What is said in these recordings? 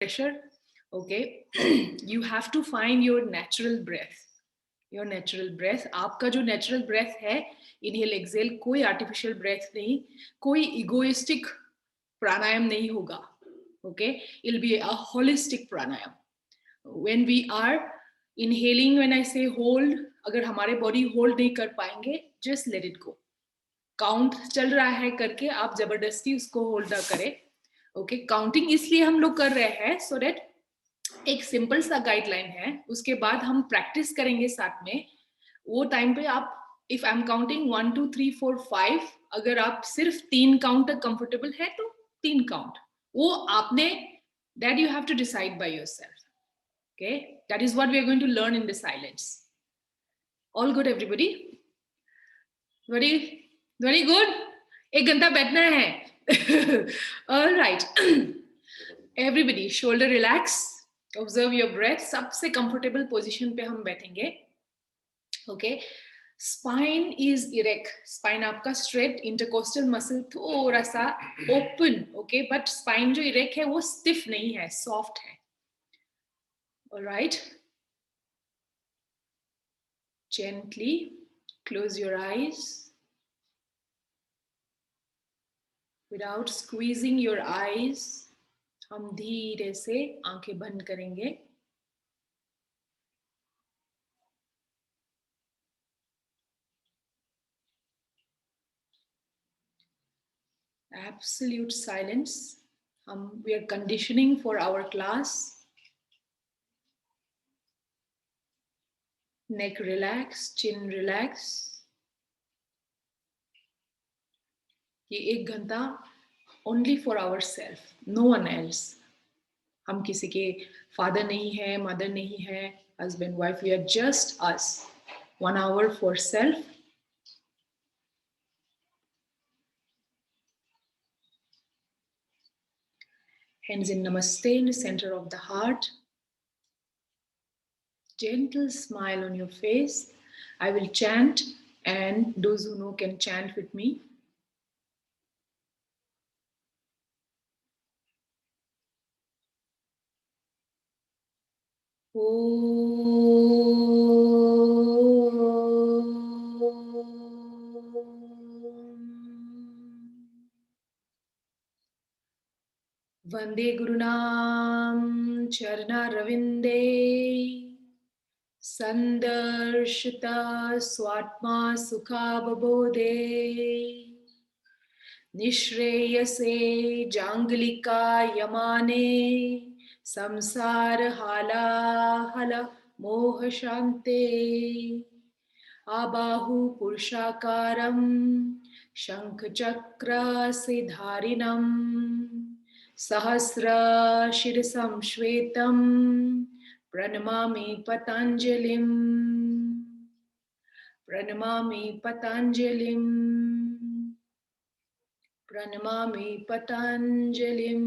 pressure. Okay, you have to find your natural breath. Your natural breath. आपका जो natural breath है, inhale exhale, कोई artificial breath नहीं, कोई egoistic pranayam नहीं होगा. Okay, it'll be a holistic pranayam. When we are inhaling, when I say hold, अगर हमारे body hold नहीं कर पाएंगे, just let it go. Count चल रहा है करके आप जबरदस्ती उसको hold ना करें. Okay, counting इसलिए हम लोग कर रहे हैं so that एक सिंपल सा गाइडलाइन है, उसके बाद हम प्रैक्टिस करेंगे साथ में. वो टाइम पे आप इफ आई एम काउंटिंग 1 2 3 4 5, अगर आप सिर्फ 3 काउंट तक कंफर्टेबल है तो 3 काउंट, वो आपने, that you have to decide by yourself. Okay, that is what we are going to learn in the silence. All good everybody? Very very good. 1 घंटा बैठना है. All right everybody, shoulder relax, observe your breath. सबसे comfortable position पे हम बैठेंगे. Okay, spine is erect. Spine आपका straight, intercostal muscle थोड़ा सा ओपन. ओके, बट स्पाइन जो इरेक्ट है वो स्टिफ नहीं है, सॉफ्ट है. Alright, gently close your eyes without squeezing your eyes. हम धीरे से आंखें बंद करेंगे. Absolute silence. We are conditioning for our class. Neck relax, chin relax. ये 1 घंटा only for ourselves, no one else. हम किसी के father नहीं है, mother नहीं है, husband, wife. We are just us. 1 hour for self. Hands in Namaste in the center of the heart. Gentle smile on your face. I will chant, and those who know can chant with me. Vande Gurunam Charnaravinде Sandarshita Swatma Sukhababode Nishreyase Janglika Yamane Samsara Hala Hala Moha Shante Abahu Purushakaram Shankh Chakra Siddharinam Sahasra Shirsam Shvetam Pranamami Patanjalim. Pranamami Patanjalim. Pranamami Patanjalim.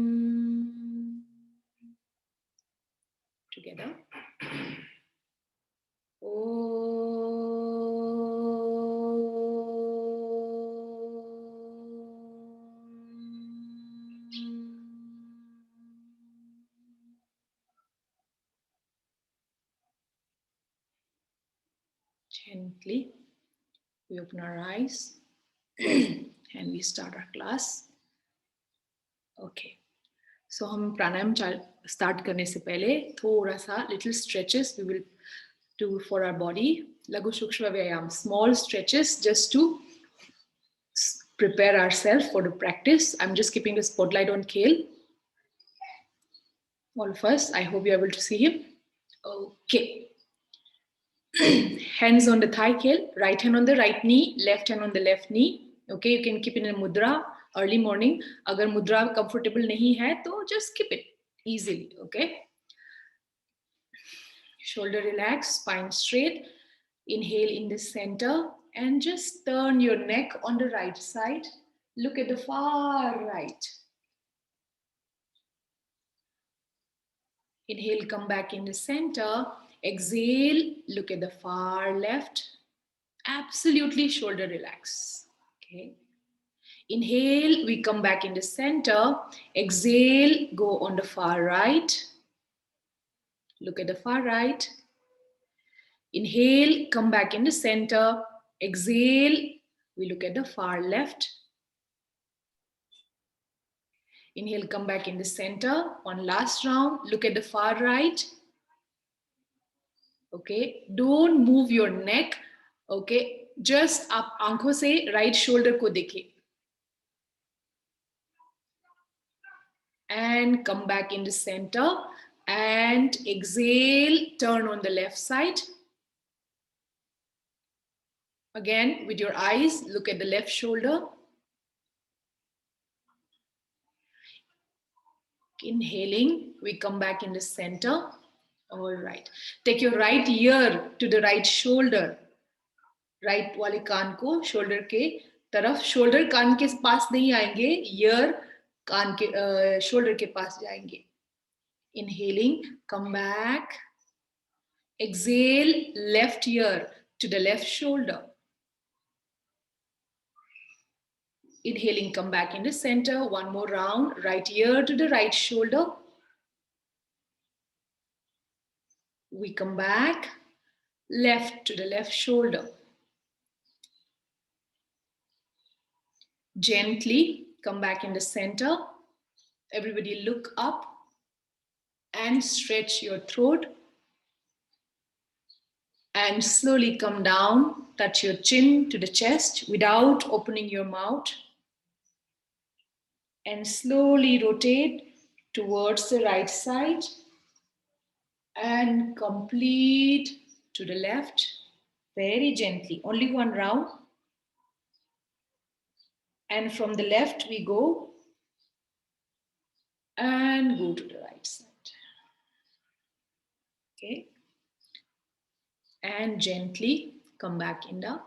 Together. Gently, we open our eyes and we start our class. Okay. So हम प्राणायाम start करने से पहले थोड़ा सा little stretches we will do for our body. Laghu Shukshma Vyayam, small stretches just to prepare ourselves for the practice. I'm just keeping the spotlight on Kale. All of us, I hope you're able to see him. Okay. Hands on the thigh, Kale. Right hand on the right knee, left hand on the left knee. Okay, you can keep it in a mudra early morning. Agar mudra comfortable nahi hai, to just keep it easily. Okay. Shoulder relaxed, spine straight. Inhale in the center and just turn your neck on the right side. Look at the far right. Inhale, come back in the center. Exhale, look at the far left. Absolutely shoulder relax. Okay. Inhale, we come back in the center. Exhale, go on the far right. Look at the far right. Inhale, come back in the center. Exhale, we look at the far left. Inhale, come back in the center. One last round. Look at the far right. Okay, don't move your neck. Okay, just आप आंखों से right shoulder को देखें. And come back in the center. And exhale, turn on the left side. Again, with your eyes, look at the left shoulder. Inhaling, we come back in the center. All right. Take your right ear to the right shoulder. Right वाले कान को shoulder के तरफ. Shoulder कान के पास नहीं आएंगे. Ear कान के shoulder के पास जाएंगे. Inhaling, come back. Exhale, left ear to the left shoulder. Inhaling, come back in the center. One more round. Right ear to the right shoulder. We come back. Left to the left shoulder. Gently come back in the center. Everybody look up and stretch your throat. And slowly come down. Touch your chin to the chest without opening your mouth. And slowly rotate towards the right side. And complete to the left. Very gently. Only one round. And from the left we go. And go to the right side. Okay. And gently come back in the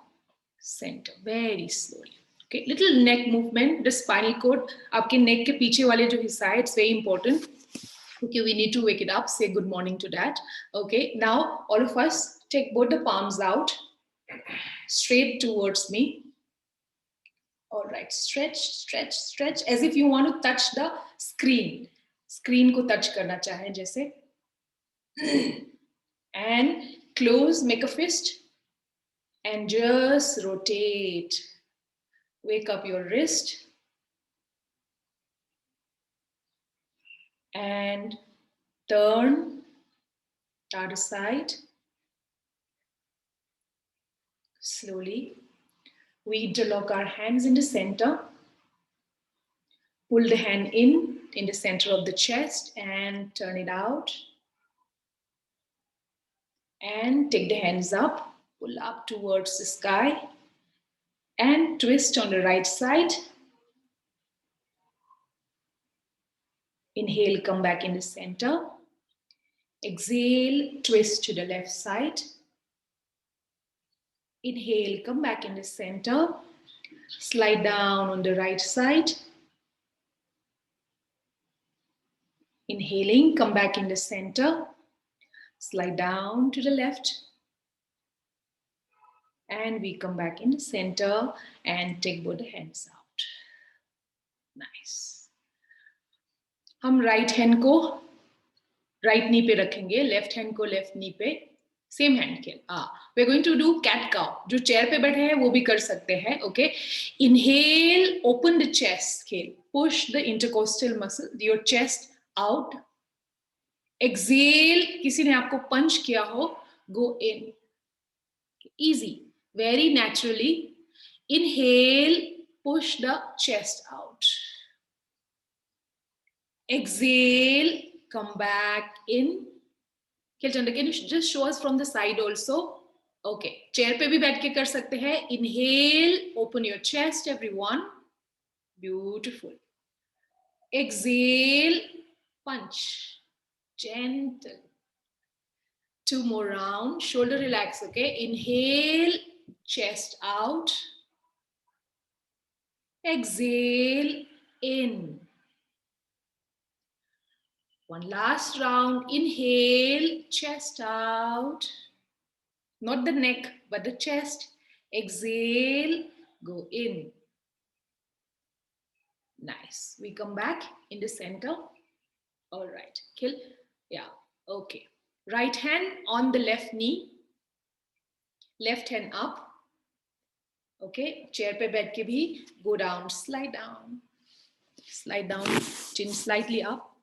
center. Very slowly. Okay. Little neck movement. The spinal cord. आपके neck के पीछे वाले जो हिस्सा है, it's very important. Okay, we need to wake it up. Say good morning to that. Okay. Now all of us take both the palms out, straight towards me. All right. Stretch, stretch, stretch, as if you want to touch the screen. Screen को touch करना चाहे जैसे. And close, make a fist. And just rotate. Wake up your wrist. And turn the other side. Slowly. We interlock our hands in the center. Pull the hand in the center of the chest and turn it out. And take the hands up. Pull up towards the sky. And twist on the right side. Inhale, come back in the center. Exhale, twist to the left side. Inhale, come back in the center. Slide down on the right side. Inhaling, come back in the center. Slide down to the left. And we come back in the center and take both the hands out. Nice. हम right hand को right knee पे रखेंगे, left hand को left knee पे. Same hand खेल. We're going to do cat cow. जो chair पे बैठे हैं वो भी कर सकते हैं. Okay. Inhale, open the chest खेल. Push the intercostal muscle, your chest out. Exhale, किसी ने आपको punch किया हो, go in. Easy, very naturally. Inhale, push the chest out. Exhale, come back in. Chandra, can you just show us from the side also? Okay, chair पे भी बैठ के कर सकते हैं. Inhale, open your chest, everyone. Beautiful. Exhale, punch. Gentle. 2 more rounds. Shoulder relax, okay? Inhale, chest out. Exhale, in. One last round. Inhale, chest out. Not the neck, but the chest. Exhale, go in. Nice. We come back in the center. All right. Kill. Yeah. Okay. Right hand on the left knee. Left hand up. Okay. Chair pe baith ke bhi go down. Slide down. Slide down. Chin slightly up.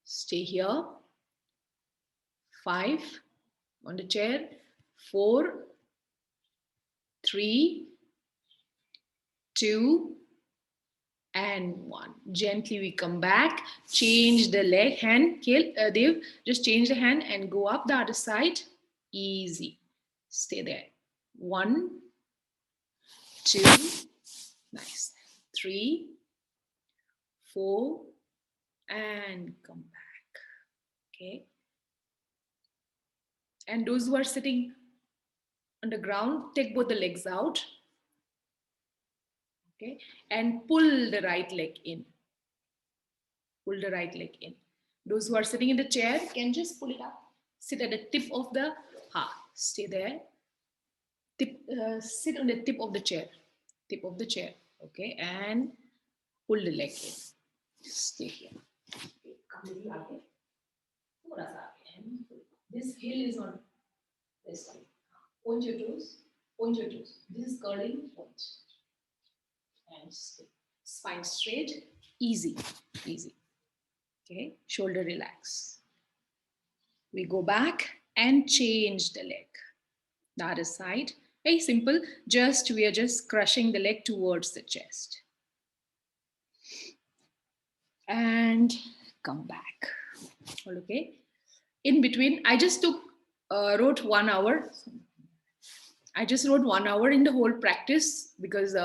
Stay here. 5 on the chair. 4, 3, 2, and 1. Gently we come back, change the leg, hand, Dev, just change the hand and go up the other side. Easy. Stay there. 1, 2, nice. 3, 4, and come back. Okay. And those who are sitting on the ground, take both the legs out. Okay. And pull the right leg in. Pull the right leg in. Those who are sitting in the chair can just pull it up. Sit at the tip of the, stay there. Sit on the tip of the chair. Tip of the chair. Okay. And pull the leg in. Stay here. Okay. This heel is on this side. Point your toes. Point your toes. This is curling. Point. And stay. Spine straight. Easy. Easy. Okay, shoulder relax. We go back and change the leg. The other side, very simple. We are just crushing the leg towards the chest. And come back. All okay. In between, I just wrote 1 hour. I just wrote 1 hour in the whole practice because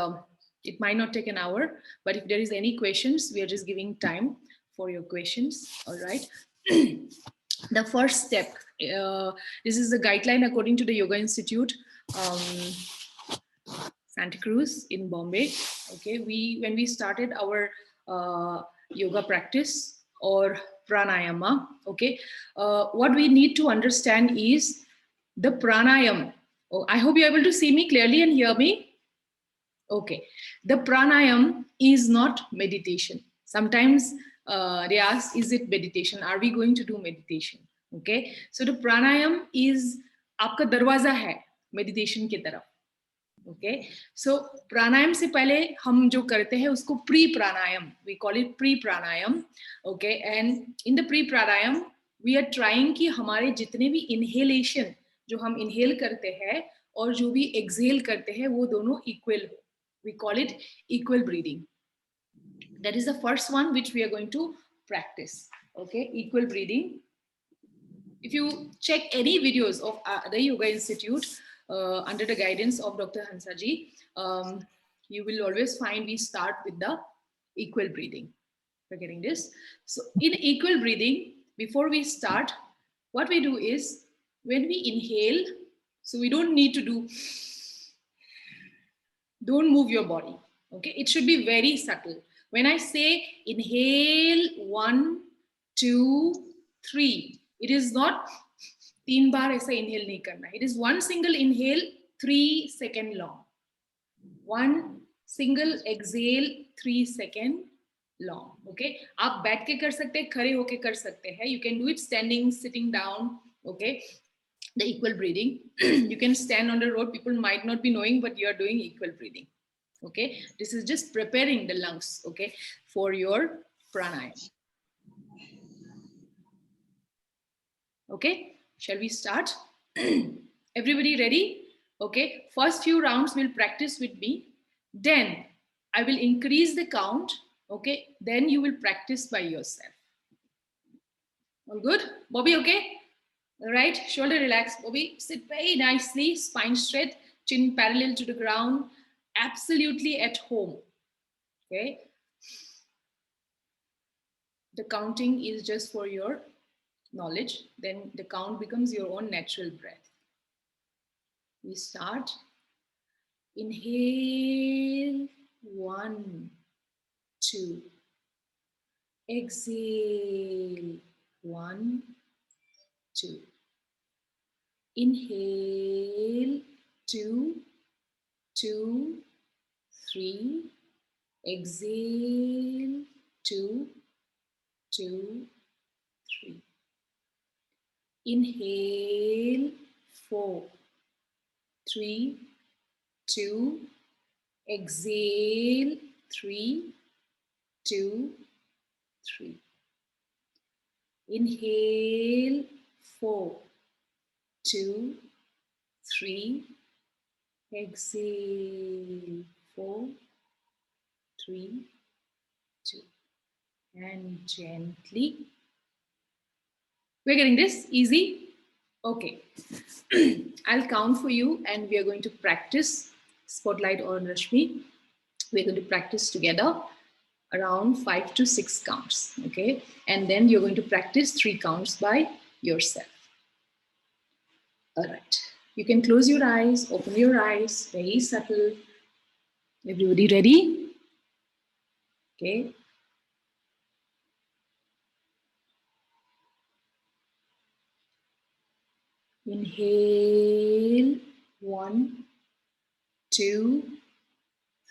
it might not take an hour. But if there is any questions, we are just giving time for your questions. All right. The first step, this is the guideline according to the Yoga Institute, Santa Cruz in Bombay. Okay, when we started our yoga practice or pranayama, okay, what we need to understand is the pranayam. Oh, I hope you're able to see me clearly and hear me. Okay, the pranayam is not meditation. Sometimes they ask, is it meditation? Are we going to do meditation? Okay, so the pranayam is आपका दरवाजा है meditation की तरफ. Okay, so pranayam से पहले हम जो करते हैं उसको pre pranayam, we call it pre pranayam. Okay, and in the pre pranayam we are trying कि हमारे जितने भी inhalation जो हम inhale करते हैं और जो भी exhale करते हैं वो दोनों equal हो. We call it equal breathing. That is the first one which we are going to practice. Okay, equal breathing. If you check any videos of the Yoga Institute under the guidance of Dr. Hansaji, you will always find we start with the equal breathing. We're getting this. So in equal breathing, before we start, what we do is when we inhale, so we don't need to don't move your body. Okay, it should be very subtle. When I say inhale 1, 2, 3, it is not 3 बार ऐसा inhale नहीं करना. It is one single inhale 3 seconds long. One single exhale 3 seconds long. Okay, आप बैठ के कर सकते हैं, खड़े होके कर सकते हैं. You can do it standing, sitting down. Okay, the equal breathing. You can stand on the road. People might not be knowing, but you are doing equal breathing. Okay, this is just preparing the lungs, okay, for your pranayama. Okay, shall we start? Everybody ready? Okay, first few rounds we'll practice with me. Then I will increase the count. Okay, then you will practice by yourself. All good? Bobby, okay? All right, shoulder relax. Bobby, sit very nicely, spine straight, chin parallel to the ground, absolutely at home. Okay. The counting is just for your knowledge. Then the count becomes your own natural breath. We start. Inhale, 1, 2. Exhale, 1, 2. Inhale, 2, 2, 3. exhale, 2, 2, 3. Inhale, 4, 3, 2. Exhale, 3, 2, 3. Inhale, 4, 2, 3. Exhale, 4, 3, 2. And gently. We're getting this easy? Okay. I'll count for you and we are going to practice Spotlight on Rashmi. We're going to practice together around 5 to 6 counts. Okay. And then you're going to practice 3 counts by yourself. All right. You can close your eyes, open your eyes, very subtle. Everybody ready? Okay. Inhale, 1, 2,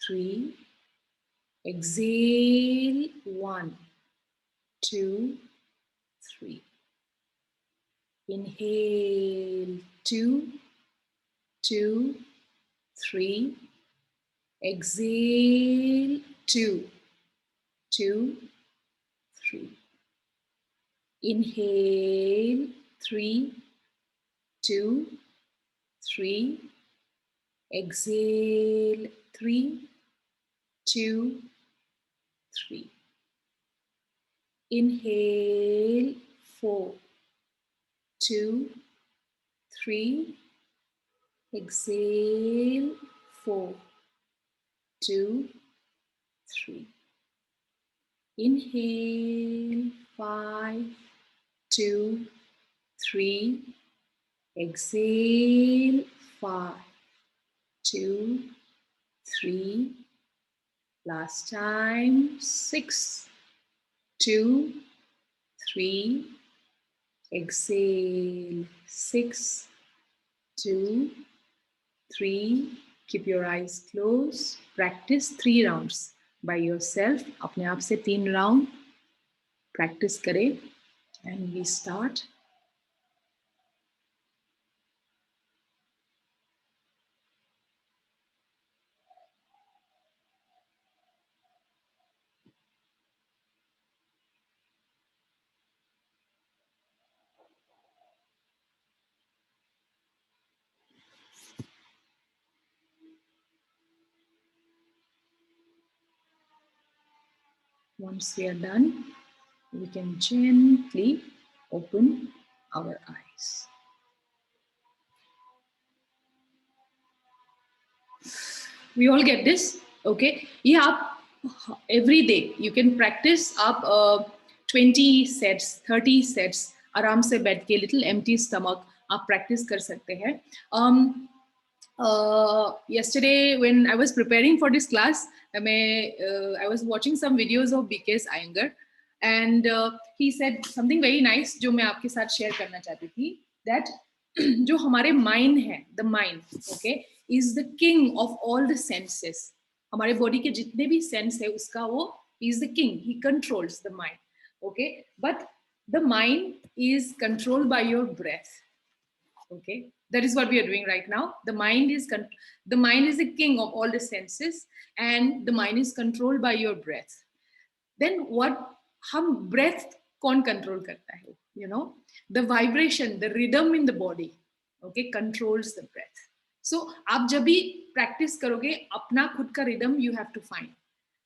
3. Exhale, 1, 2, 3. Inhale, 2, 2, 3. Exhale, 2, 2, 3. Inhale, 3, 2, 3. Exhale, 3, 2, 3. Inhale, 4, 2, 3. Exhale, 4, 2, 3. Inhale, 5, 2, 3. Exhale, 5, 2, 3. Last time, 6, 2, 3. Exhale, 6, 2, 3. Keep your eyes closed. Practice 3 rounds by yourself. अपने आप से 3 round practice करें. And we start. Once we are done, we can gently open our eyes. We all get this, okay? ये आप every day you can practice आप 20 sets, 30 sets आराम से बैठ के little empty stomach आप practice कर सकते हैं. Yesterday when I was preparing for this class, I was watching some videos of BKS Iyengar and he said something very nice जो मैं आपके साथ share करना चाहती थी, that जो हमारे mind है, the mind, okay, is the king of all the senses. हमारे body के जितने भी sense है उसका वो he is the king, he controls the mind, okay, but the mind is controlled by your breath, okay. That is what we are doing right now. The mind is the king of all the senses and the mind is controlled by your breath. Then what हम breath कौन control करता है, you know, the vibration, the rhythm in the body, okay, controls the breath. So आप जब भी practice करोगे अपना खुद का rhythm you have to find,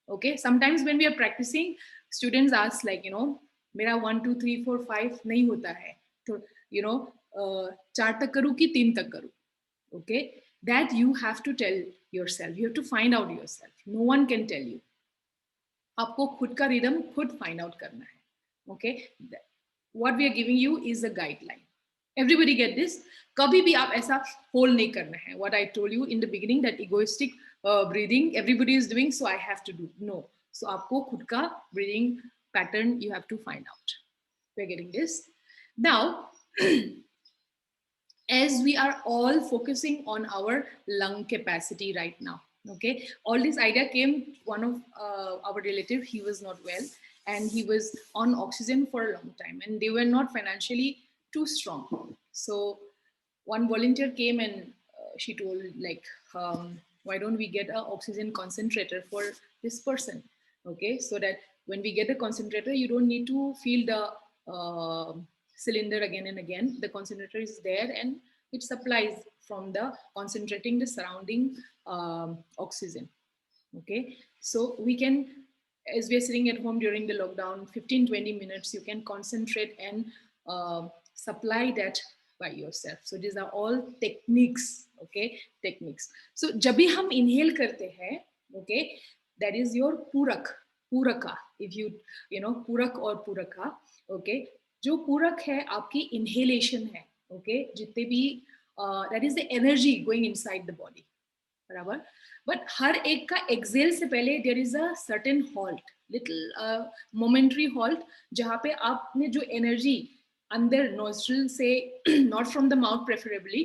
okay. Sometimes when we are practicing, students ask like, you know, मेरा 1 2 3 4 5 नहीं होता है, तो you know 4 तक करूँ कि 3 तक करूँ, okay. That you have to tell yourself, you have to find out yourself, no one can tell you. आपको खुद का रिदम खुद फाइंड आउट करना है, okay. What we are giving you is a guideline. Everybody get this. कभी भी आप ऐसा होल्ड नहीं करना है. What I told you in the beginning that egoistic breathing everybody is doing so I have to do, no. So आपको खुद का breathing pattern you have to find out. We are getting this now. As we are all focusing on our lung capacity right now, Okay, all this idea came one of our relative. He was not well, and he was on oxygen for a long time, and they were not financially too strong. So one volunteer came and she told like, why don't we get an oxygen concentrator for this person? Okay, so that when we get a concentrator, you don't need to fill the cylinder again and again. The concentrator is there and it supplies from the concentrating the surrounding oxygen. Okay, so we can, as we are sitting at home during the lockdown, 15-20 minutes you can concentrate and supply that by yourself. So these are all techniques. Okay, techniques. So जब भी हम inhale करते हैं, okay, that is your purak, puraka. If you know purak or puraka, okay, जो पूरक है आपकी inhalation है, okay, जितने भी that is the energy going inside the body, बराबर. बट हर एक का एक्सेल से पहले there is a certain halt, little momentary halt, जहाँ पे आपने जो एनर्जी अंदर नोस्ट्रिल से, not from the mouth preferably,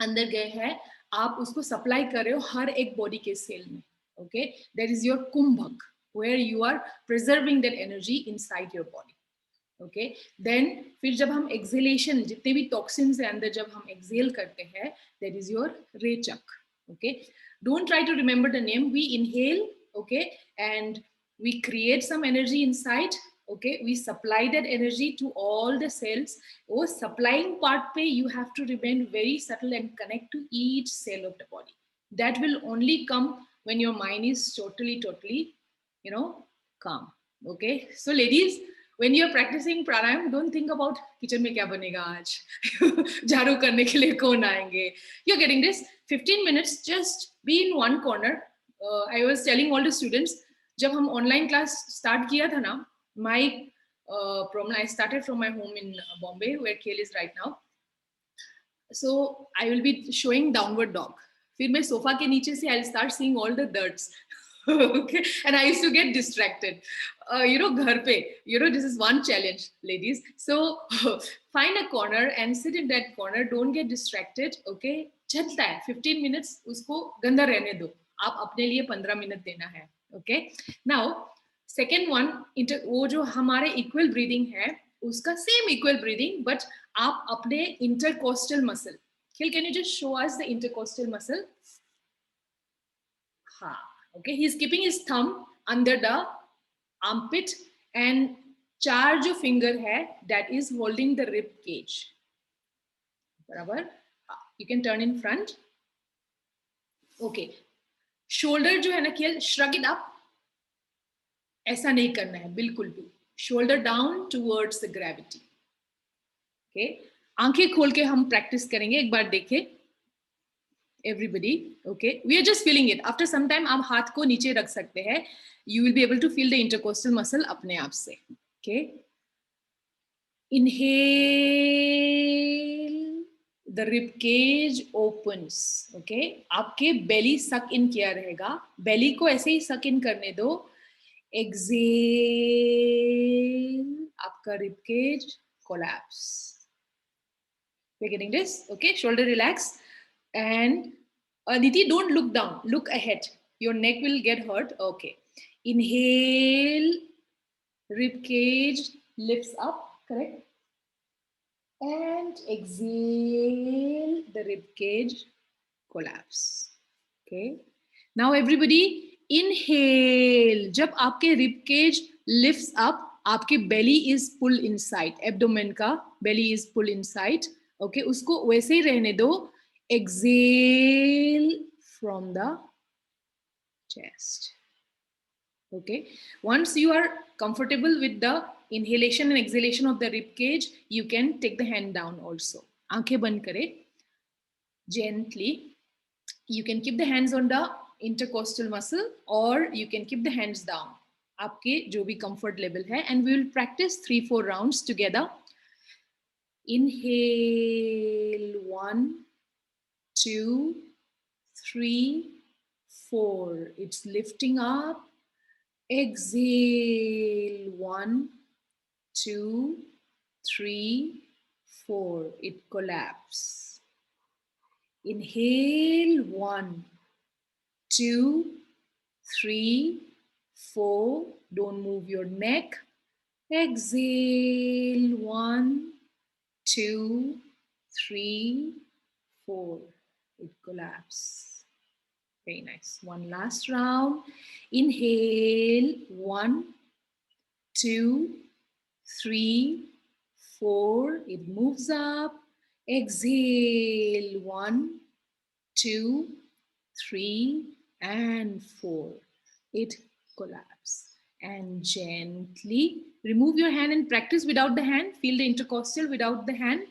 अंदर गए हैं, आप उसको सप्लाई कर रहे हो हर एक बॉडी के सेल में. Okay, that is your kumbhak, where you are preserving that energy inside your body. Okay, then फिर जब हम एक्सेलेशन, जितने भी टॉक्सिन्स है अंदर, जब हम एक्सेल करते हैं, that is your rechak. Okay, don't try to remember the name. We inhale, okay, and we create some energy inside. Okay, we supply that energy to all the cells. Oh, supplying part pe you have to remain very subtle and connect to each cell of the body. That will only come when your mind is totally calm. Okay, so ladies, when you're practicing pranayam, don't think about kitchen mein kya banega aaj, jharu karne ke liye kaun aayenge. You're getting this. 15 minutes, just be in one corner. I was telling all the students, जब हम online class start किया था ना, my problem, I started from my home in Bombay, where Kale is right now. So I will be showing downward dog. फिर मैं sofa के नीचे से I'll start seeing all the dirts. Okay, and I used to get distracted. घर पे, this is one challenge, ladies. So find a corner and sit in that corner. Don't get distracted. Okay, चलता है 15 minutes, उसको गंदा रहने दो, आप अपने लिए 15 मिनट देना है. ओके, नाउ सेकेंड वन, वो जो हमारे इक्वल ब्रीदिंग है, उसका सेम इक्वल ब्रीदिंग, बट आप अपने intercostal muscle. Khil, can you just show us the intercostal muscle? हाँ, okay, he's keeping his thumb under the armpit and चार जो फिंगर है, that is holding the rib cage. बराबर. You can turn in front. Okay, shoulder जो है ना खेल, shrug it up. ऐसा नहीं करना है बिल्कुल भी. Shoulder down towards the gravity. Okay, आंखें खोल के हम प्रैक्टिस करेंगे, एक बार देखें everybody. Okay, we are just feeling it. After some time आप हाथ को नीचे रख सकते हैं. You will be able to feel the intercostal muscle अपने आप से. Okay, inhale, the rib cage opens. Okay, आपके belly suck in किया रहेगा, belly को ऐसे ही suck in करने दो. Exhale, आपका rib cage collapse. We're getting this? Okay, shoulder relax. And Aditi, don't look down, look ahead. Your neck will get hurt. Okay, inhale, rib cage lifts up, correct? And exhale, the rib cage collapse. Okay, now everybody inhale. जब आपके rib cage lifts up, आपके belly is pulled inside, abdomen का belly is pulled inside. Okay, उसको वैसे ही रहने दो. Exhale from the chest. Okay, once you are comfortable with the inhalation and exhalation of the rib cage, you can take the hand down also. आंखें बंद करें gently. You can keep the hands on the intercostal muscle or you can keep the hands down. आपके जो भी comfort level है, and we will practice 3-4 rounds together. Inhale, 1, 2, 3, 4. It's lifting up. Exhale, 1, 2, 3, 4. It collapses. Inhale, 1, 2, 3, 4. Don't move your neck. Exhale. 1, 2, 3, 4. It collapses. Very nice. One last round. Inhale. 1, 2, 3, 4. It moves up. Exhale. 1, 2, 3, and 4. It collapses. And gently remove your hand and practice without the hand. Feel the intercostal without the hand.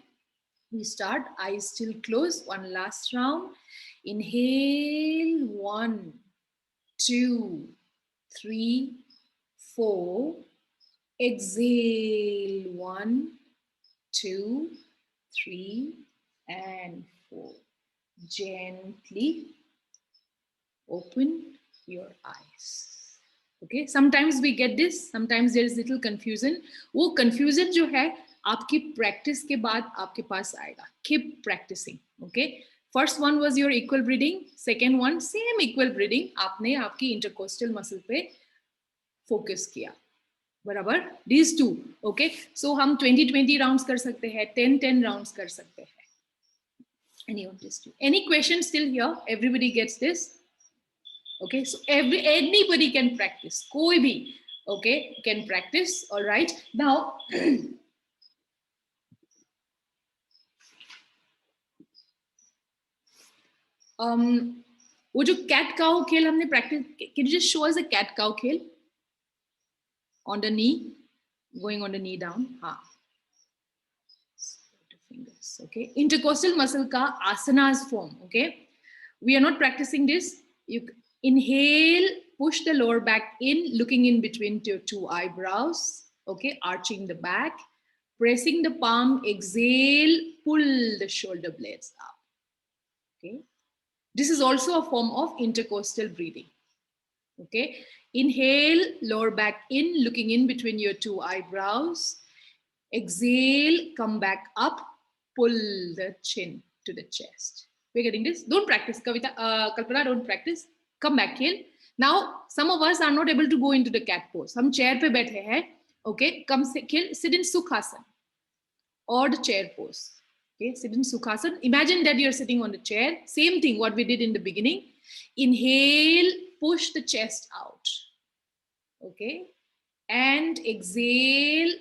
We start, eyes still closed. One last round. Inhale. 1, 2, 3, 4. Exhale. 1, 2, 3, and 4. Gently open your eyes. Okay, sometimes we get this, sometimes there is little confusion. वो confusion जो है आपकी practice के बाद आपके पास आएगा. Keep practicing. Okay, first one was your equal breathing, second one same equal breathing. आपने आपकी intercostal muscle पे focus किया. बराबर, these two. Okay, so हम 20 rounds कर सकते हैं, 10 rounds कर सकते हैं. Any of these two. Any questions still here? Everybody gets this? Okay, so anybody can practice. Koi bhi, okay, can practice. All right. Now, वो जो cat cow खेल हमने practice. Can you just show us a cat cow खेल? On the knee, going on the knee down. हाँ. Fingers. Okay. Intercostal muscle ka asanas form. Okay. We are not practicing this. You inhale, push the lower back in, looking in between your two eyebrows. Okay, arching the back, pressing the palm, exhale, pull the shoulder blades up. Okay, this is also a form of intercostal breathing. Okay, inhale, lower back in, looking in between your two eyebrows. Exhale, come back up, pull the chin to the chest. We're getting this. Don't practice, Kavita, Kalpana, don't practice. Come back here. Now, some of us are not able to go into the cat pose. हम chair पे बैठे हैं. Okay, come sit in Sukhasana or the chair pose. Okay, sit in Sukhasana. Imagine that you're sitting on the chair. Same thing what we did in the beginning. Inhale, push the chest out. Okay, and exhale,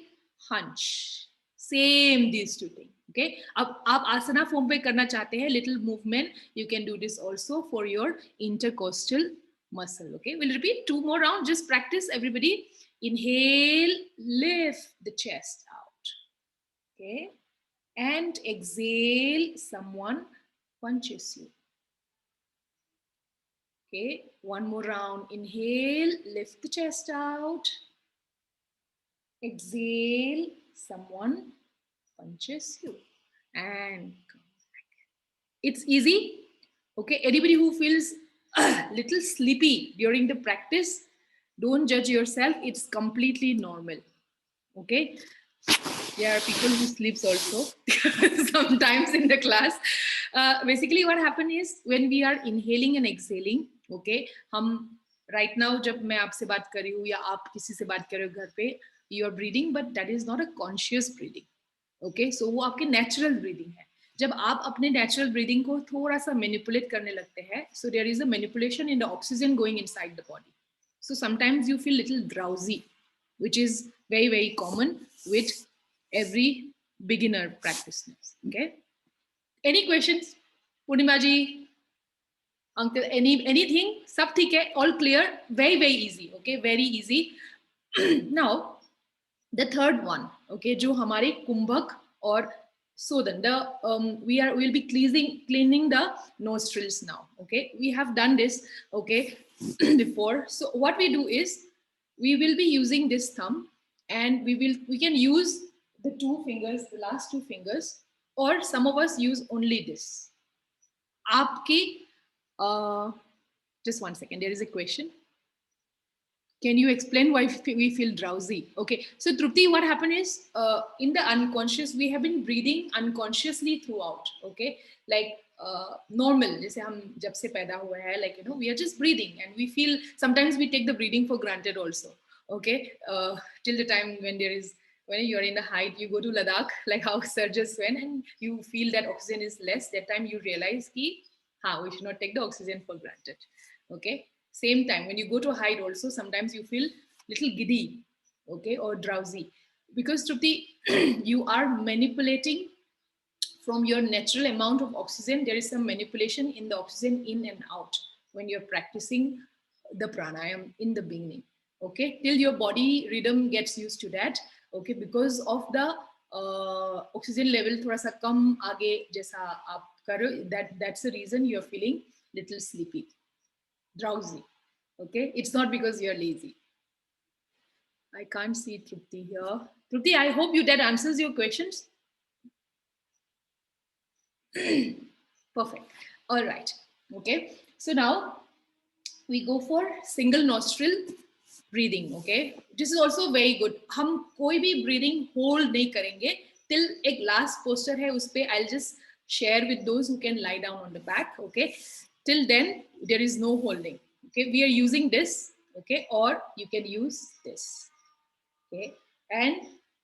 hunch. Same these two things. Okay, अब आप आसना form पे करना चाहते हैं, little movement, you can do this also for your intercostal muscle. Okay, we'll repeat 2 more rounds. Just practice, everybody. Inhale, lift the chest out. Okay, and exhale, someone punches you. Okay, one more round. Inhale, lift the chest out. Exhale, someone punches you. And come back. It's easy. Okay, anybody who feels a little sleepy during the practice, don't judge yourself. It's completely normal. Okay, there are people who sleeps also sometimes in the class. Basically what happens is when we are inhaling and exhaling, okay, हम right now जब मैं आपसे बात कर रही हूँ या आप किसी से बात कर रहे हो घर पे, you are breathing, but that is not a conscious breathing. Okay, so वो आपके natural breathing है. जब आप अपने natural breathing को थोड़ा सा manipulate करने लगते हैं, so there is a manipulation in the oxygen going inside the body. So sometimes you feel little drowsy, which is very, very common with every beginner practitioners. Okay, any questions? Purnima ji, uncle, anything? Sab theek hai, all clear? Very, very easy. Okay, very easy. Now, the third one, okay, जो हमारे कुंभक और सोदन, we'll be cleaning the nostrils now. Okay, we have done this, okay, before. So what we do is we will be using this thumb, and we can use the 2 fingers, the last 2 fingers, or some of us use only this. आपकी just one second, there is a question. Can you explain why we feel drowsy? Okay, so Trupti, what happened is in the unconscious, we have been breathing unconsciously throughout. Okay, like normal, जैसे हम जब से पैदा हुए हैं, like you know, we are just breathing, and we feel sometimes we take the breathing for granted also. Okay, till the time when there is when you're in the height, you go to Ladakh, like how Sir just went, and you feel that oxygen is less. That time you realize ki, ha, we should not take the oxygen for granted. Okay, same time when you go to height also, sometimes you feel little giddy, okay, or drowsy, because Trupti, you are manipulating from your natural amount of oxygen. There is some manipulation in the oxygen in and out when you're practicing the pranayam in the beginning. Okay, till your body rhythm gets used to that. Okay, because of the oxygen level थोड़ा सा कम आगे जैसा आप करो, that's the reason you're feeling little sleepy, drowsy. Okay, it's not because you're lazy. I can't see Trupti here. Trupti, I hope that answers your questions. Perfect. All right. Okay. So now we go for single nostril breathing. Okay. This is also very good. हम कोई भी breathing hold नहीं करेंगे till एक last posture है उस पे. I'll just share with those who can lie down on the back. Okay. Till then there is no holding. Okay. We are using this. Okay. Or you can use this. Okay. And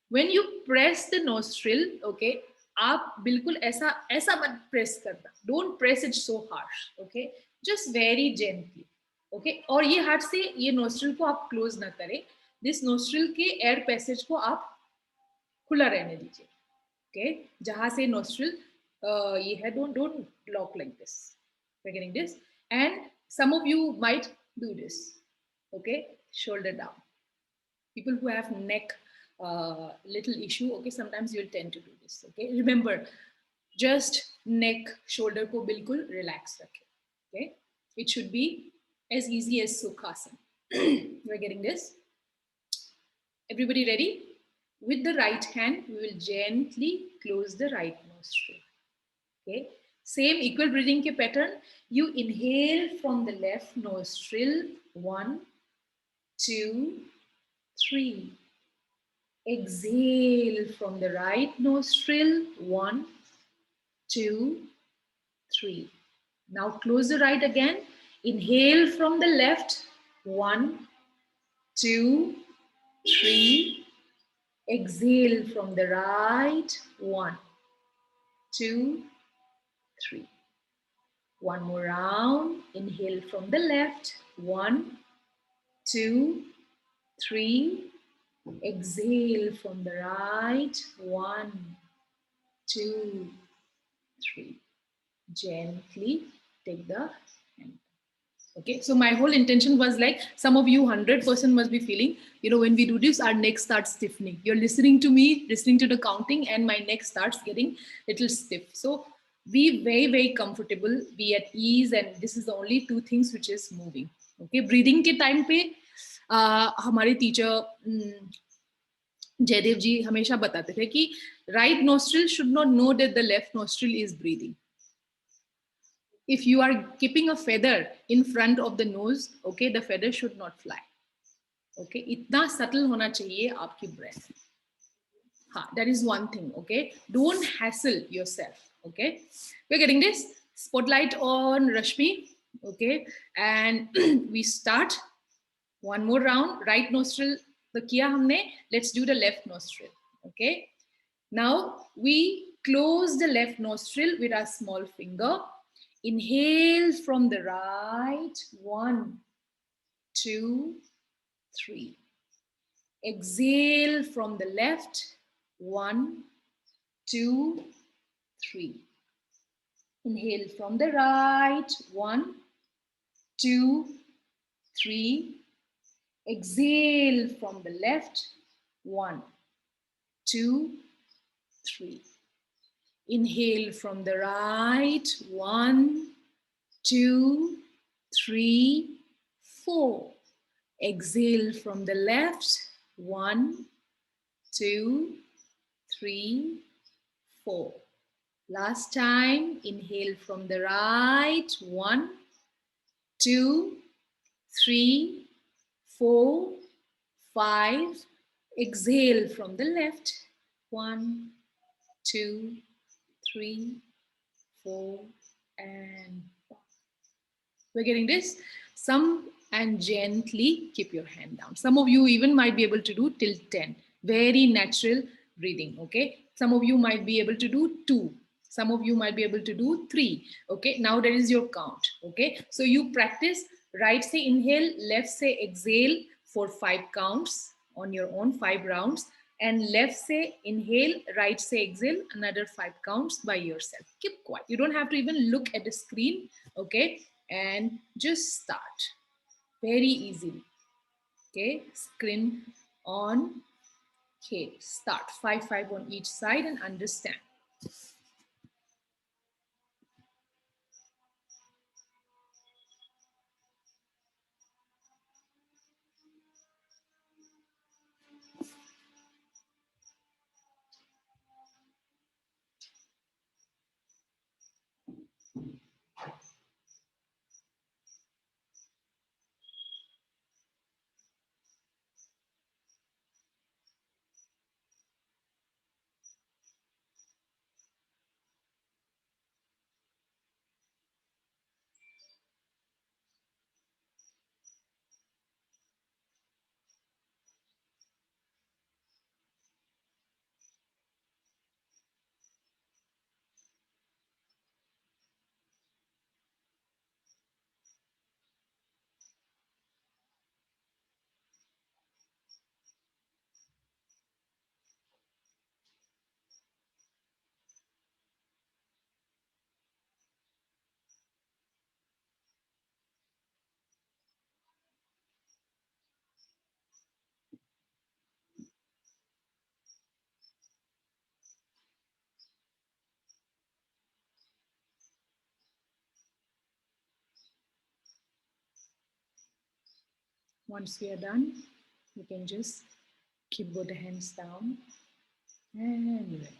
when you press the nostril, okay, आप बिल्कुल ऐसा ऐसा मत press करना. Don't press it so harsh. Okay. Just very gently. Okay. और ये हाथ से ये nostril को आप close ना करें. This nostril के air passage को आप खुला रहने दीजिए. Okay. जहाँ से nostril ये है, don't lock like this. We're getting this. And some of you might do this. Okay. Shoulder down. People who have neck little issue, okay, sometimes you'll tend to do this. Okay, remember, just neck shoulder ko bilkul relax rakhe. Okay, it should be as easy as sukhasana. We're getting this. Everybody ready? With the right hand we will gently close the right nostril. Okay, same equal breathing ke pattern. You inhale from the left nostril, 1 2 3. Exhale from the right nostril, 1 2 3. Now close the right again. Inhale from the left, 1 2 3. Exhale from the right, 1 2 3. One more round. Inhale from the left, 1 2 3. Exhale from the right, 1 2 3. Gently take the hand. Okay, so my whole intention was like, some of you 100% must be feeling, you know, when we do this, our neck starts stiffening. You're listening to me, listening to the counting, and my neck starts getting little stiff. So be very, very comfortable, be at ease, and this is the only two things which is moving. Okay, breathing के time पे हमारे teacher Jaydev जी हमेशा बताते थे कि right nostril should not know that the left nostril is breathing. If you are keeping a feather in front of the nose, okay, the feather should not fly. Okay, इतना subtle होना चाहिए आपकी breath. That is one thing. Okay, don't hassle yourself. Okay, we're getting this. Spotlight on Rashmi. Okay, and we start one more round. Right nostril the kiya humne. Let's do the left nostril. Okay, now we close the left nostril with our small finger. Inhale from the right, 1 2 3. Exhale from the left, 1 2 3. Inhale from the right, 1 2 3. Exhale from the left, 1 2 3. Inhale from the right, 1 2 3 4. Exhale from the left, 1 2 3 4. Last time, inhale from the right, 1 2 3 4, 5. Exhale from the left. 1, 2, 3, 4, and 5. We're getting this. Some and gently keep your hand down. Some of you even might be able to do till 10. Very natural breathing. Okay. Some of you might be able to do 2. Some of you might be able to do 3. Okay. Now that is your count. Okay. So you practice right say inhale, left say exhale for 5 counts on your own, 5 rounds. And left say inhale, right say exhale, another 5 counts by yourself. Keep quiet. You don't have to even look at the screen. Okay. And just start very easily. Okay, screen on. Okay, start 5, 5 on each side and understand. Once we are done, you can just keep both the hands down and relax.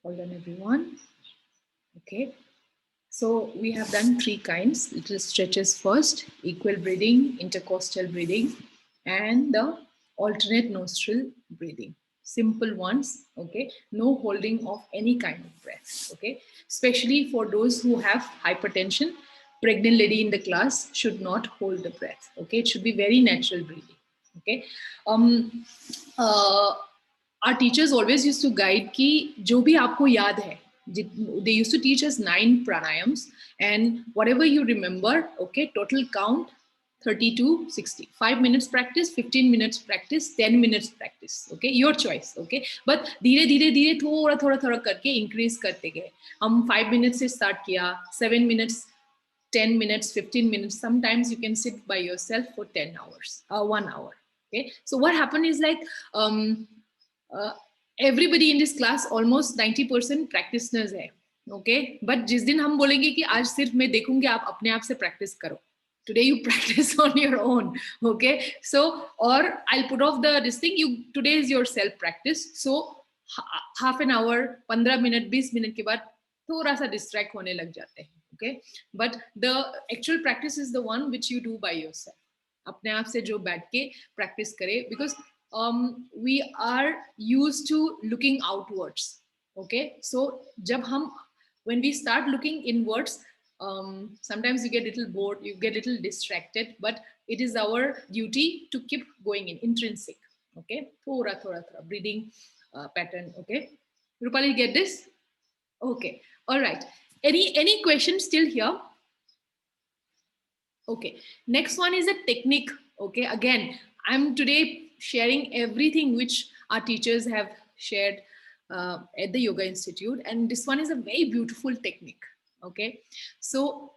Hold on, everyone. Okay. So we have done 3 kinds. Little stretches first, equal breathing, intercostal breathing, and the alternate nostril breathing. Simple ones, okay? No holding of any kind of breath, okay? Especially for those who have hypertension, pregnant lady in the class should not hold the breath, okay? It should be very natural breathing, okay? Uh, our teachers always used to guide कि जो भी आपको याद है, they used to teach us 9 pranayams, and whatever you remember, okay, total count 30 to 60. 5 minutes practice, 15 minutes practice, 10 minutes practice, okay, your choice, okay, but धीरे धीरे धीरे थोड़ा थोड़ा थोड़ा करके increase करते गए. हम 5 minutes से start किया, 7 minutes, 10 minutes, 15 minutes. Sometimes you can sit by yourself for 10 hours, 1 hour. Okay. So what happened is like, uh, everybody in this class, almost 90% practitioners है. Okay. But जिस दिन हम बोलेंगे कि आज सिर्फ मैं देखूंगी आप अपने आप से practice करो. Today you practice on your own. Okay. So, or I'll put off this thing. Today is your self practice. So half an hour, 15 minute, 20 minute के बाद थोड़ा सा distract होने लग जाते हैं. Okay, but the actual practice is the one which you do by yourself. अपने आप से जो बैठ के practice करे, because we are used to looking outwards. Okay, so जब हम when we start looking inwards, sometimes you get a little bored, you get a little distracted, but it is our duty to keep going in intrinsic. Okay, थोड़ा थोड़ा थोड़ा breathing pattern. Okay, Rupali, you get this? Okay, all right. Any questions still here? Okay, next one is a technique. Okay, again, I'm today sharing everything which our teachers have shared at the Yoga Institute, and this one is a very beautiful technique. Okay, so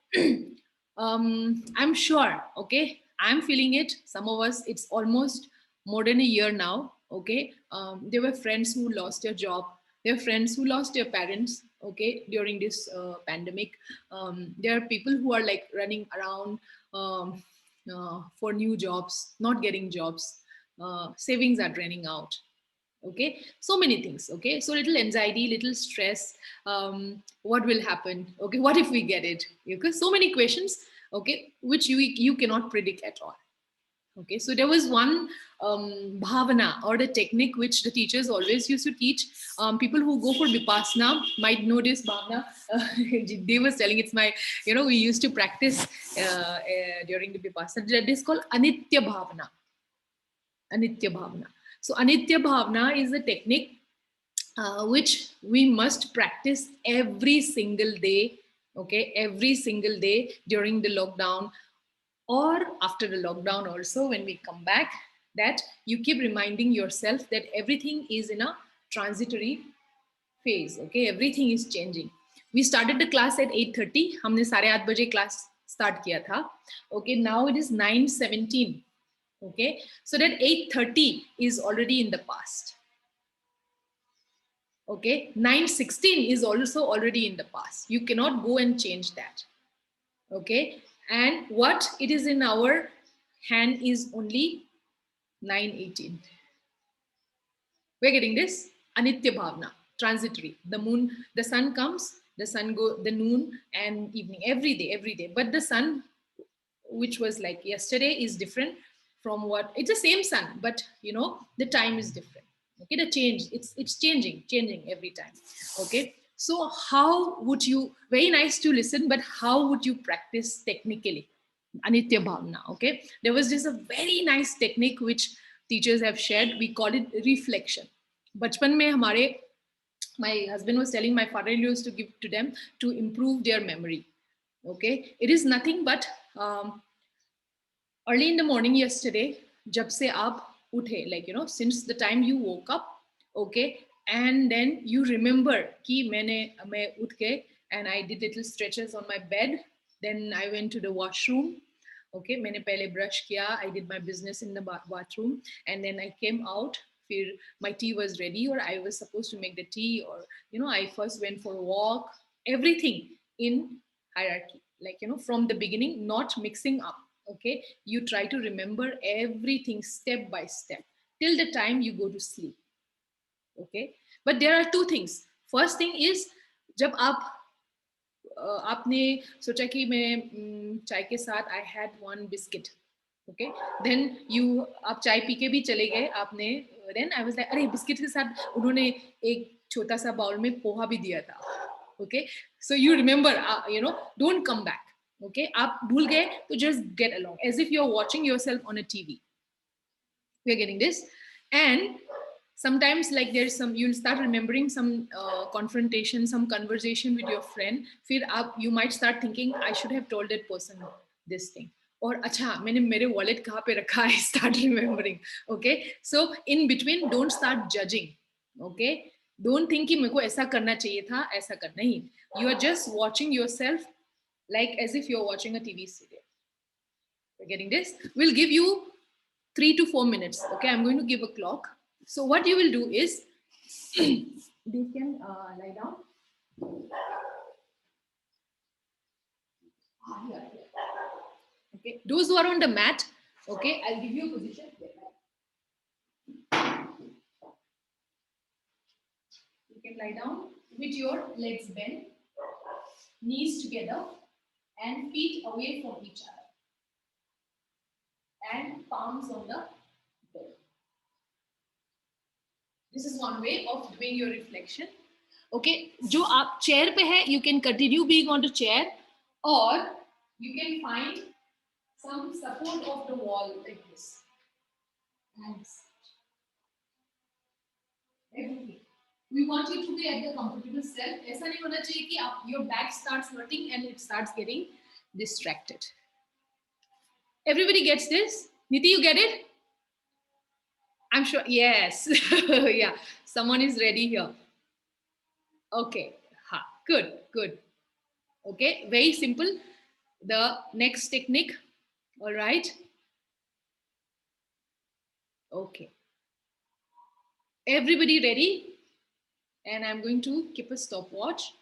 I'm sure, okay, I'm feeling it. Some of us, it's almost more than a year now. Okay, there were friends who lost their job. There are friends who lost their parents, okay, during this pandemic. There are people who are like running around for new jobs, not getting jobs. Savings are draining out. Okay, so many things. Okay, so little anxiety, little stress. What will happen? Okay, what if we get it? Okay, so many questions. Okay, which you cannot predict at all. Okay, so there was one bhavana or the technique which the teachers always used to teach. People who go for vipassana might know this bhavana. They was telling it's my, we used to practice during the vipassana. That is called anitya bhavana. Anitya bhavana. So anitya bhavana is a technique which we must practice every single day. Okay, every single day during the lockdown or after the lockdown also, when we come back, that you keep reminding yourself that everything is in a transitory phase. Okay, everything is changing. We started the class at 8:30. हमने 8:30 बजे class start किया था. Okay, now it is 9:17. Okay, so that 8:30 is already in the past. Okay, 9:16 is also already in the past. You cannot go and change that. Okay, and what it is in our hand is only 9:18. We're getting this? Anitya bhavna, transitory. The moon, the sun comes, the sun go, the noon and evening, every day, every day. But the sun, which was like yesterday, is different from what, it's the same sun, but the time is different. Okay, the change, it's changing every time. Okay, so how would you, very nice to listen, but how would you practice technically anitya bhavna? Okay, there was just a very nice technique which teachers have shared. We call it reflection. Bachpan mein hamare, my husband was telling, my father used to give to them to improve their memory. Okay, it is nothing but early in the morning yesterday, jab se aap uthe, like since the time you woke up. Okay, and then you remember ki main uth ke and I did little stretches on my bed, then I went to the washroom. Okay, maine pehle brush kiya, I did my business in the bathroom, and then I came out. Fir my tea was ready, or I was supposed to make the tea, or I first went for a walk. Everything in hierarchy, like from the beginning, not mixing up. Okay, you try to remember everything step by step till the time you go to sleep. Okay, but there are two things. First thing is, जब आप आपने सोचा कि मैं चाय के साथ I had one biscuit. Okay, then you, आप चाय पी के भी चले गए आपने, देन आई वाज लाइक अरे बिस्किट के साथ उन्होंने एक छोटा सा बाउल में पोहा भी दिया था. Okay, so you remember, don't come back. Okay, आप भूल गए तो just get along as if you are watching yourself on a TV. We are getting this. And sometimes, like, there's some, you'll start remembering some confrontation, some conversation with your friend. Fir you might start thinking, I should have told that person this thing, or acha मैंने मेरे wallet कहाँ पे रखा है. Start remembering. Okay, so in between, don't start judging. Okay, don't think कि मेरे को ऐसा करना चाहिए था, ऐसा कर नहीं. You are just watching yourself like as if you're watching a TV serial. We're getting this. We'll give you 3 to 4 minutes. Okay, I'm going to give a clock. So what you will do is, you can lie down. Here. Okay, those who are on the mat, okay, I'll give you a position. You can lie down with your legs bent, knees together, and feet away from each other, and palms on the bed. This is one way of doing your reflection. Okay, जो आप chair पे है, you can continue being on the chair, or you can find some support of the wall like this. Nice. Everything. We want you to be at the comfortable self. ऐसा नहीं होना चाहिए कि आप, your back starts hurting and it starts getting distracted. Everybody gets this? Niti, you get it? I'm sure. Yes. Yeah. Someone is ready here. Okay. Ha. Good. Good. Okay. Very simple. The next technique. All right. Okay. Everybody ready? and I'm going to keep a stopwatch.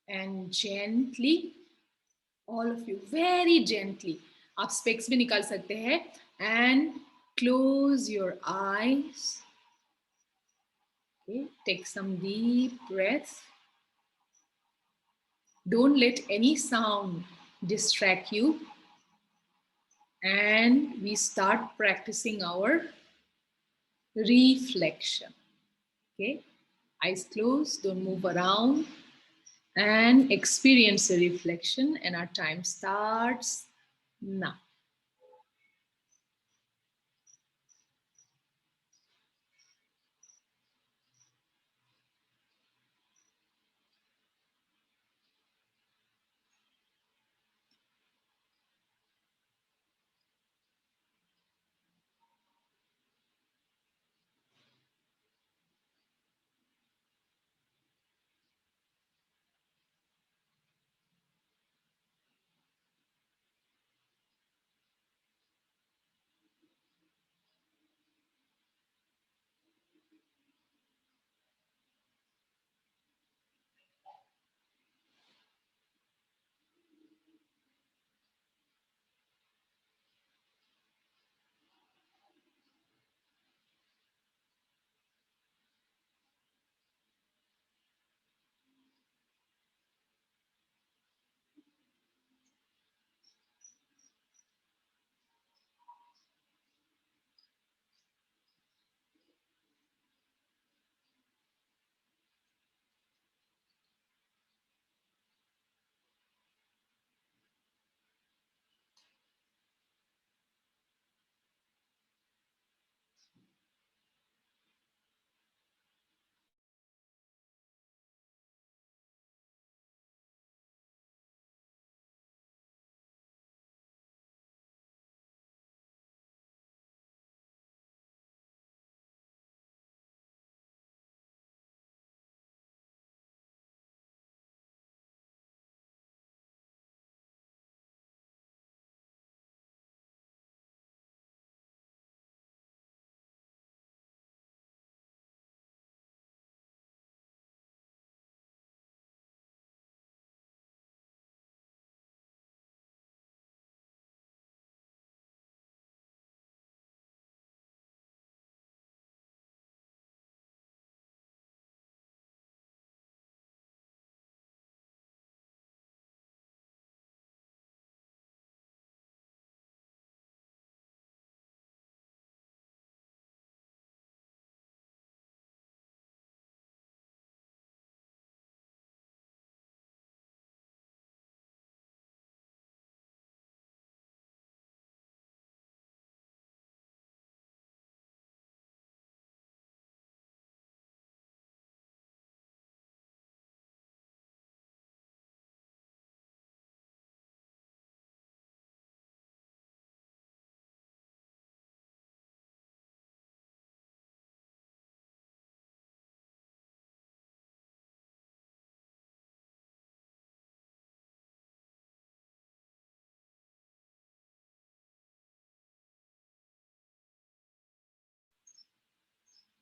And gently, all of you, very gently, आप specs भी निकाल सकते हैं, and close your eyes. Okay, take some deep breaths. Don't let any sound distract you. And we start practicing our reflection. Okay, eyes closed, don't move around, and experience the reflection. And our time starts now.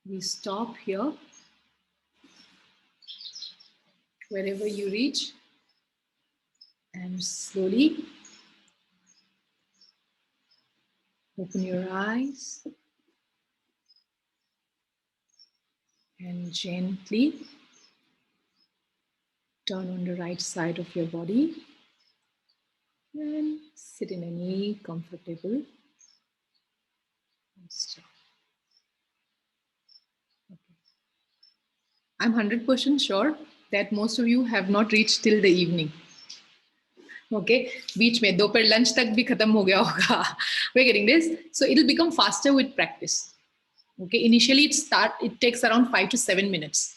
We stop here. Wherever you reach, and slowly open your eyes and gently turn on the right side of your body and sit in any comfortable posture. Okay. I'm 100% sure that most of you have not reached till the evening. Okay, बीच में दोपहर lunch तक भी खत्म हो गया होगा. We're getting this, so it'll become faster with practice. Okay, initially it takes around 5 to 7 minutes.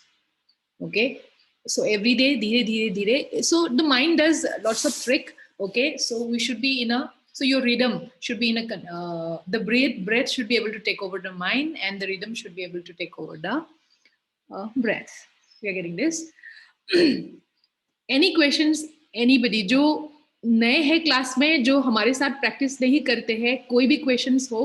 Okay, so every day dhire dhire dhire, so the mind does lots of trick. Okay, so we should be in a, so your rhythm should be in a the breath should be able to take over the mind, and the rhythm should be able to take over the breath. We are getting this. Any questions, anybody? Jo नए हैं class में जो हमारे साथ practice नहीं करते हैं, कोई भी क्वेश्चंस हो,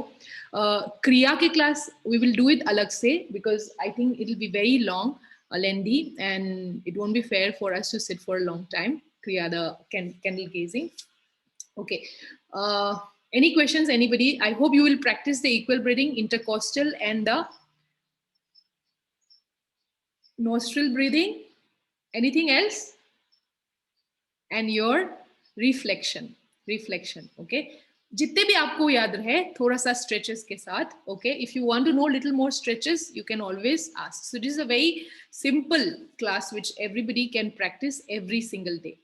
क्रिया की class we will do it अलग से, because I think it will be very long, lengthy, and it won't be fair for us to sit for a long time. Kriya, the candle gazing. Okay. Uh, any questions, anybody? I hope you will practice the equal breathing, intercostal, and the nostril breathing. Anything else? And your reflection. Okay, जितने भी आपको याद रहे थोड़ा सा stretches के साथ. Okay, if you want to know little more stretches, you can always ask. So this is a very simple class which everybody can practice every single day.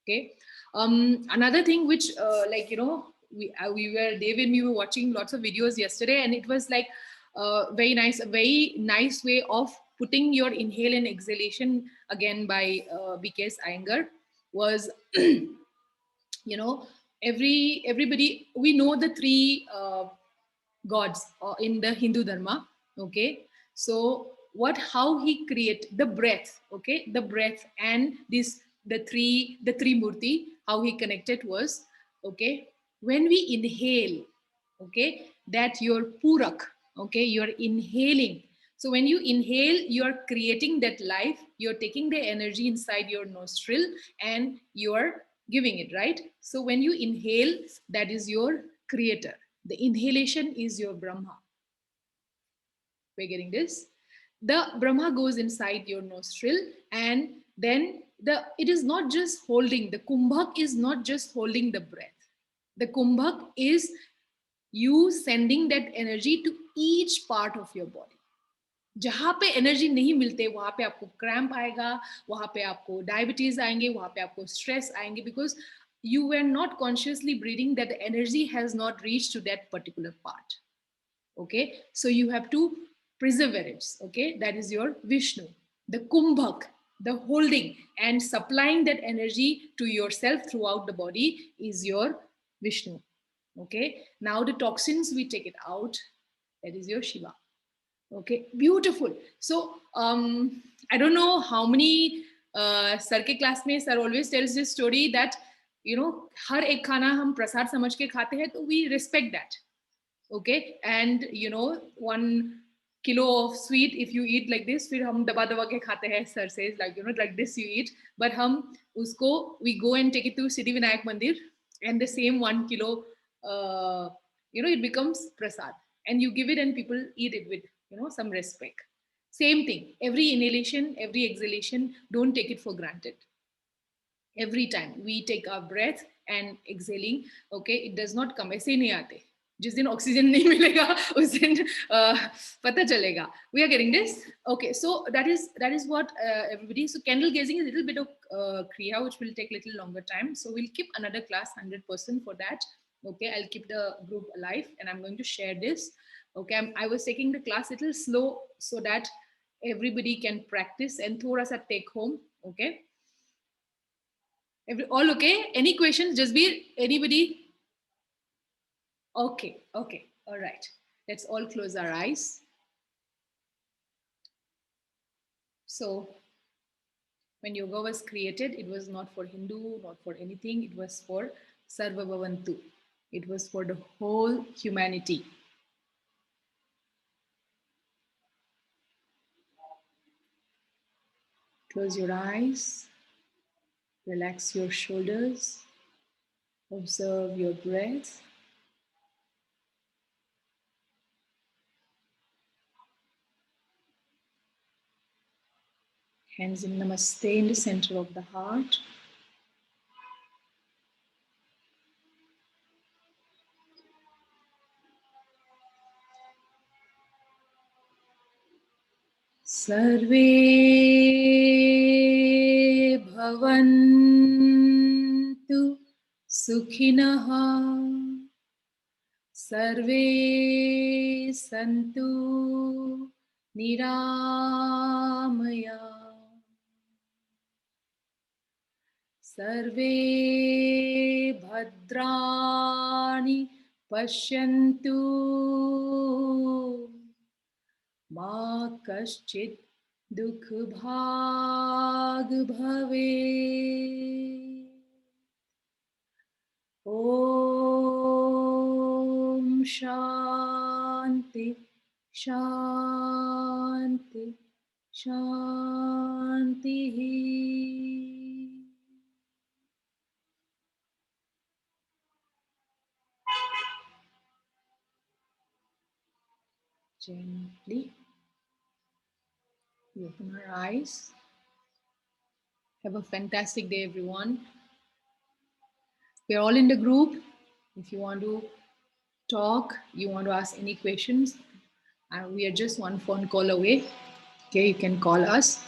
Okay. Another thing which like we were Dave and me were watching lots of videos yesterday, and it was like a very nice way of putting your inhale and exhalation again by BKS Iyengar was everybody, we know the three gods in the Hindu dharma. Okay, so how he create the breath, okay, the breath, and the three murti, how he connected was, okay, when we inhale, okay, that your purak, okay, you're inhaling. So when you inhale, you're creating that life, you're taking the energy inside your nostril and you're giving it, right? So when you inhale, that is your creator. The inhalation is your Brahma. We're getting this? The Brahma goes inside your nostril, and then it is not just holding, the kumbhak is not just holding the breath. The kumbhak is you sending that energy to each part of your body. जहां पे energy नहीं मिलते वहां पे आपको cramp आएगा, वहां पे आपको डायबिटीज आएंगे, वहां पे आपको स्ट्रेस आएंगे, because you were not consciously breathing, that the energy has not reached to that particular part. Okay, so you have to perseverance. Okay, that is your Vishnu. The kumbhak, the holding and supplying that energy to yourself throughout the body, is your Vishnu. Okay, now the toxins we take it out, that is your Shiva. Okay, beautiful. So I don't know how many sir के class में sir always tells this story that हर एक खाना हम प्रसाद समझ के खाते हैं, तो we respect that. Okay, and 1 kilo of sweet if you eat like this, फिर हम दबा दबा के खाते हैं, sir says, like like this you eat, but हम उसको we go and take it to Siddhi Vinayak Mandir, and the same 1 kilo it becomes prasad, and you give it and people eat it with some respect. Same thing, every inhalation, every exhalation, don't take it for granted. Every time we take our breath and exhaling, okay, it does not come ऐसे ही नहीं आते. जिस दिन oxygen नहीं मिलेगा उस दिन पता चलेगा. We are getting this? Okay, so that is what everybody. So candle gazing is a little bit of kriya which will take a little longer time, so we'll keep another class 100% for that. Okay, I'll keep the group alive and I'm going to share this. Okay, I was taking the class a little slow so that everybody can practice and thoda sa take home. Okay, all okay? Any questions? Jasbir, anybody? Okay, okay, all right. Let's all close our eyes. So, when yoga was created, it was not for Hindu, not for anything. It was for Sarva Bhavantu. It was for the whole humanity. Close your eyes. Relax your shoulders. Observe your breath. Hands in Namaste in the center of the heart. Sarve bhavantu sukhinaha, sarve santu niramaya, sarve bhadrani pashyantu ma kaschit dukh bhag bhave. Shanti, Shanti. Gently we open our eyes. Have a fantastic day, everyone. We're all in the group. If you want to talk, you want to ask any questions, we are just one phone call away. Okay, you can call us.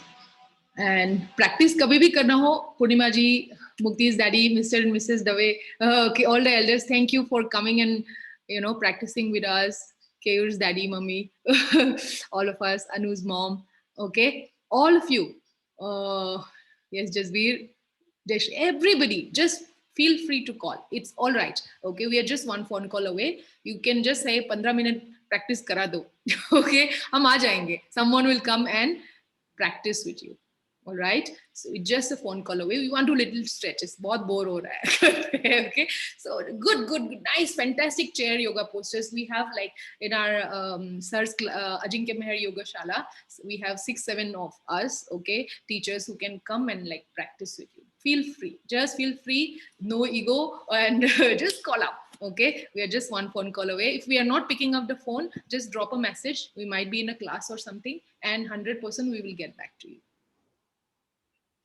And practice kabhi bhi karna ho, Purnima ji, Mukti's daddy, Mr. and Mrs. Dave, okay, all the elders, thank you for coming and practicing with us. Kayur's daddy, mummy, all of us, Anu's mom, okay, all of you. Yes, Jasveer, everybody, just feel free to call. It's all right. Okay, we are just one phone call away. You can just say 15 minute practice kara do. Okay, hum aa jayenge. Someone will come and practice with you. All right, so it's just a phone call away. We want to little stretches. बहुत bore हो रहा है. Okay, so good, nice, fantastic chair yoga posters. We have like in our sir's Ajinkya Meher Yoga Shala. So we have 6-7 of us. Okay, teachers who can come and like practice with you. Feel free. Just feel free. No ego and just call up. Okay, we are just one phone call away. If we are not picking up the phone, just drop a message. We might be in a class or something, and 100% we will get back to you.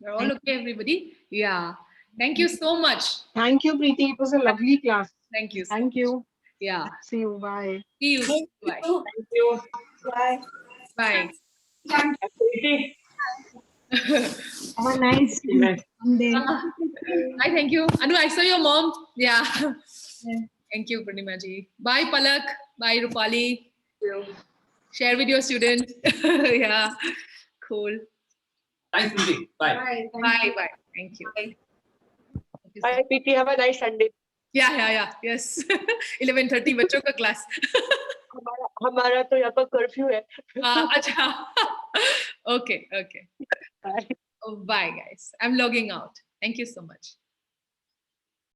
You're all okay, everybody? Yeah. Thank you so much. Thank you, Preeti. It was a lovely class. Thank you. Thank you. Yeah. See you. Bye. See you. Bye. Thank you. Bye. Bye. Thank you, Preeti. Have a nice day. Hi, thank you. Anu, I saw your mom. Yeah. Thank you, Purnima ji. Bye, Palak. Bye, Rupali. Share with your students. Yeah. Cool. Thanks, Preeti. Bye. Bye. Thank you. Bye. Bye, Preeti. Have a nice Sunday. Yeah. Yes. 11:30 बच्चों का class. हमारा तो यहाँ पर curfew है. अच्छा. Okay. Bye. Oh, bye, guys. I'm logging out. Thank you so much.